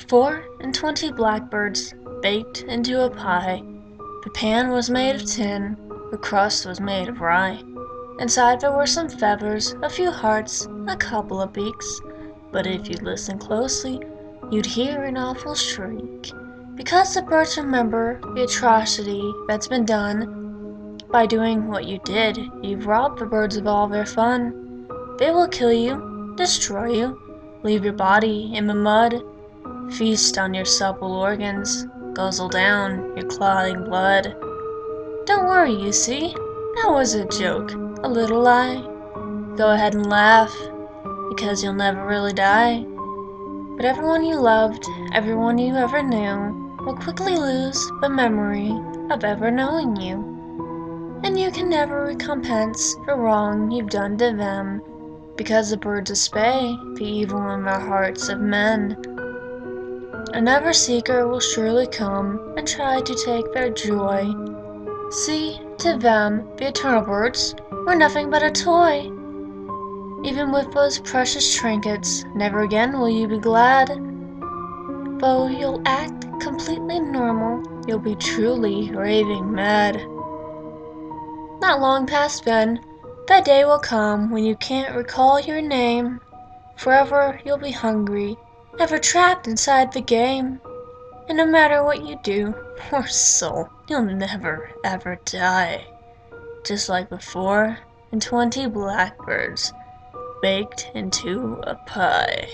4 and 20 blackbirds baked into a pie. The pan was made of tin, the crust was made of rye. Inside there were some feathers, a few hearts, a couple of beaks. But if you'd listen closely, you'd hear an awful shriek. Because the birds remember the atrocity that's been done. By doing what you did, you've robbed the birds of all their fun. They will kill you, destroy you, leave your body in the mud, feast on your supple organs, guzzle down your clotting blood. Don't worry, you see, that was a joke, a little lie. Go ahead and laugh, because you'll never really die. But everyone you loved, everyone you ever knew, will quickly lose the memory of ever knowing you. And you can never recompense the wrong you've done to them, because the birds espy the evil in the hearts of men. Another seeker will surely come and try to take their joy. See, to them, the eternal birds were nothing but a toy. Even with those precious trinkets, never again will you be glad. Though you'll act completely normal, you'll be truly raving mad. Not long past then, that day will come when you can't recall your name. Forever you'll be hungry, ever trapped inside the game. And no matter what you do, poor soul, you'll never ever die. Just like the 4 and 20 blackbirds baked into a pie.